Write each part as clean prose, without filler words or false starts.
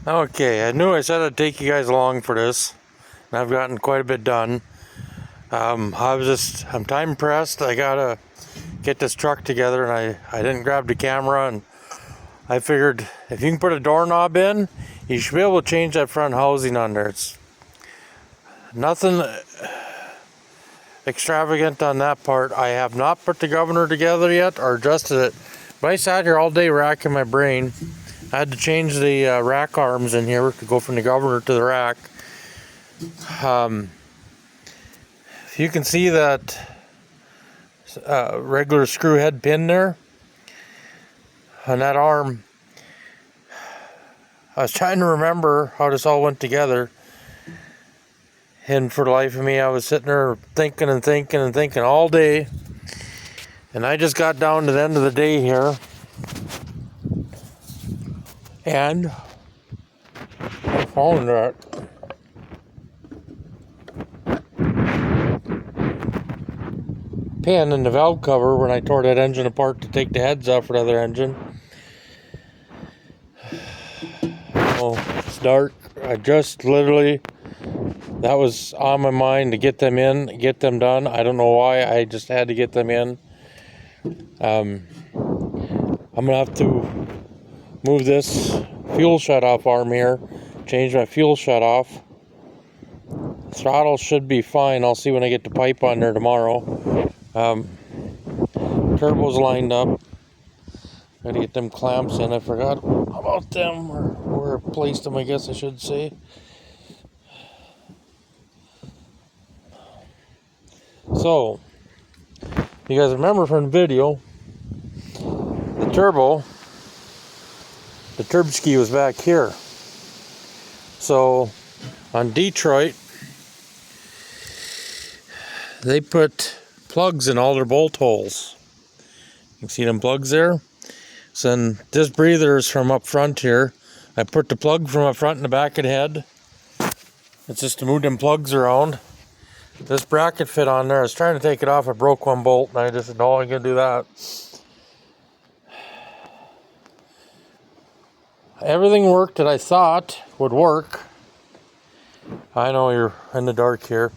Okay, I knew I said I'd take you guys along for this, and I've gotten quite a bit done. I'm time pressed. I gotta get this truck together, and I didn't grab the camera, and I figured if you can put a doorknob in, you should be able to change that front housing on there. It's nothing extravagant on that part. I have not put the governor together yet or adjusted it, but I sat here all day racking my brain. I had to change the rack arms in here to go from the governor to the rack. You can see that regular screw head pin there on that arm. I was trying to remember how this all went together, and for the life of me I was sitting there thinking all day, and I just got down to the end of the day here, and I found that pin in the valve cover when I tore that engine apart to take the heads off for the other engine. Oh, it's dark. I just literally, that was on my mind to get them in, get them done. I don't know why, I just had to get them in. I'm gonna have to move this fuel shut-off arm here, change my fuel shut-off. Throttle should be fine. I'll see when I get the pipe on there tomorrow. Turbo's lined up. Gotta get them clamps in. I forgot about them, or where I placed them, I guess I should say. So, you guys remember from the video, the turbski was back here. So, on Detroit, they put plugs in all their bolt holes. You can see them plugs there. So then this breather is from up front here. I put the plug from up front in the back of the head. It's just to move them plugs around. This bracket fit on there. I was trying to take it off. I broke one bolt, and I just said, no, I can do that. Everything worked that I thought would work. I know you're in the dark here.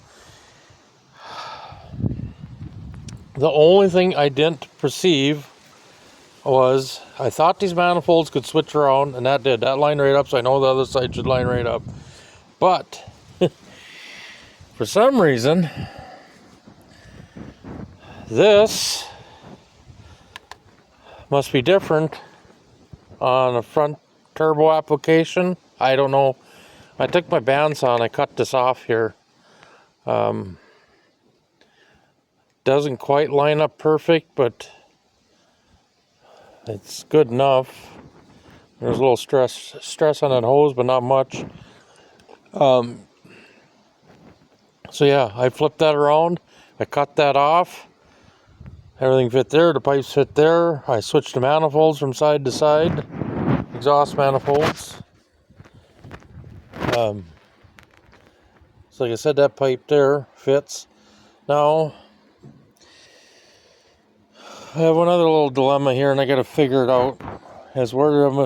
The only thing I didn't perceive was I thought these manifolds could switch around, and that did. That lined right up, so I know the other side should line right up. But for some reason, this must be different on a front turbo application. I don't know. I took my bandsaw, I cut this off here. Doesn't quite line up perfect, but it's good enough. There's a little stress on that hose, but not much. So yeah, I flipped that around. I cut that off. Everything fit there. The pipes fit there. I switched the manifolds from side to side. Exhaust manifolds. So like I said, that pipe there fits. Now, I have one other little dilemma here, and I got to figure it out. Is what I'm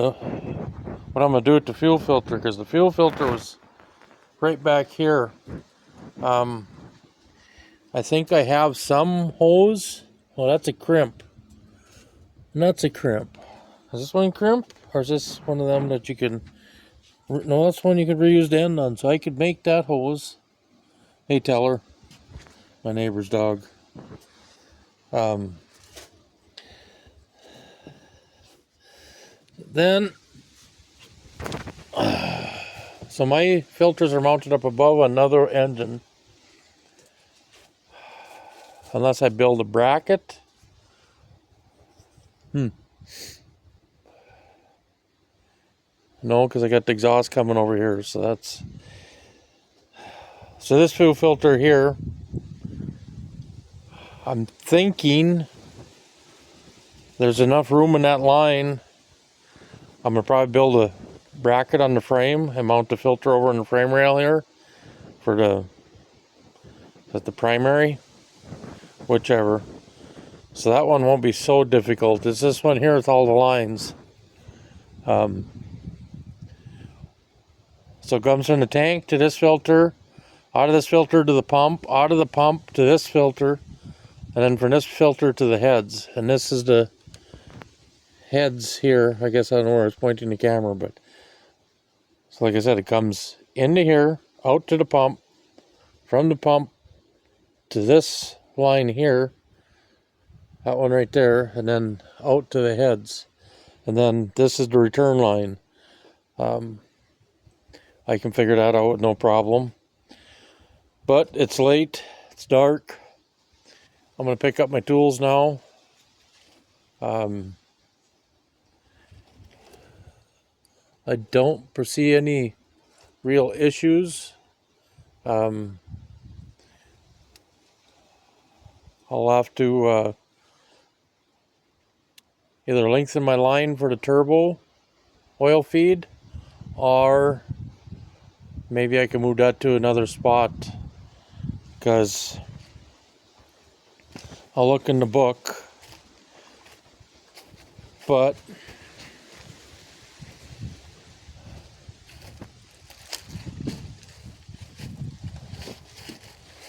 gonna do with the fuel filter, because the fuel filter was right back here. I think I have some hose. Well, that's a crimp. And that's a crimp. Is this one crimp, or is this one of them that you can? No, that's one you could reuse the end on. So I could make that hose. Hey, Teller, my neighbor's dog. Then, so my filters are mounted up above another engine. Unless I build a bracket. No, because I got the exhaust coming over here. So that's... So this fuel filter here, I'm thinking there's enough room in that line. I'm going to probably build a bracket on the frame and mount the filter over on the frame rail here for the primary, whichever. So that one won't be so difficult. It's this one here with all the lines. So it comes from the tank to this filter, out of this filter to the pump, out of the pump to this filter, and then from this filter to the heads. And this is the heads here. I guess I don't know where it's pointing the camera, but so like I said, it comes into here, out to the pump, from the pump to this line here, that one right there, and then out to the heads. And then this is the return line. I can figure that out with no problem. But it's late, it's dark. I'm going to pick up my tools now. I don't foresee any real issues. I'll have to either lengthen my line for the turbo oil feed, or maybe I can move that to another spot, because I'll look in the book. But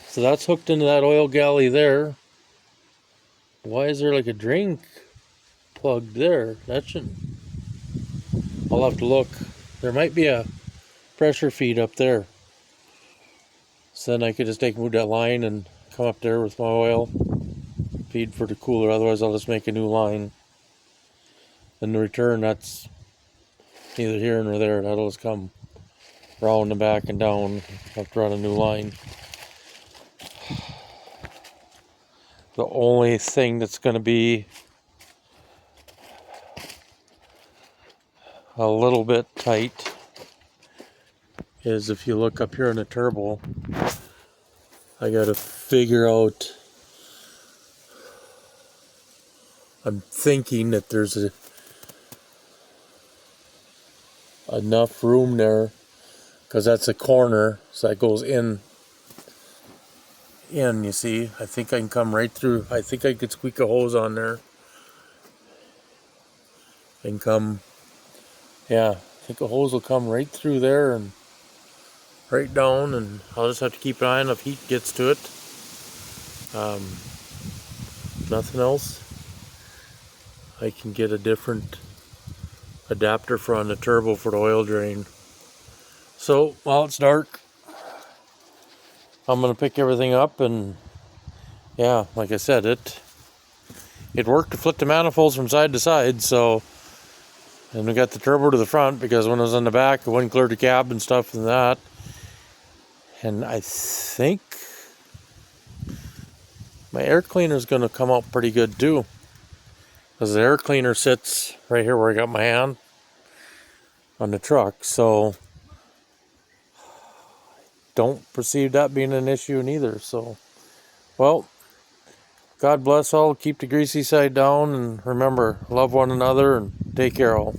so that's hooked into that oil galley there. Why is there like a drain plug there? That shouldn't. I'll have to look. There might be a pressure feed up there. So then I could just move that line and come up there with my oil feed for the cooler. Otherwise I'll just make a new line. And the return, that's neither here nor there. That'll just come round the back and down. Have to run a new line. The only thing that's going to be a little bit tight is if you look up here on the turbo, I got to figure out, I'm thinking that there's enough room there, because that's a corner, so that goes in, you see. I think I can come right through. I think I could squeak a hose on there and come, yeah, I think a hose will come right through there and right down, and I'll just have to keep an eye on if heat gets to it. Nothing else. I can get a different adapter for on the turbo for the oil drain. So while it's dark, I'm gonna pick everything up, and yeah, like I said, it worked to flip the manifolds from side to side. So, and we got the turbo to the front, because when it was on the back, it wouldn't clear the cab and stuff and that. And I think my air cleaner is gonna come out pretty good too, because the air cleaner sits right here where I got my hand on the truck. So don't perceive that being an issue neither. So, well, God bless all. Keep the greasy side down, and remember, love one another, and take care all.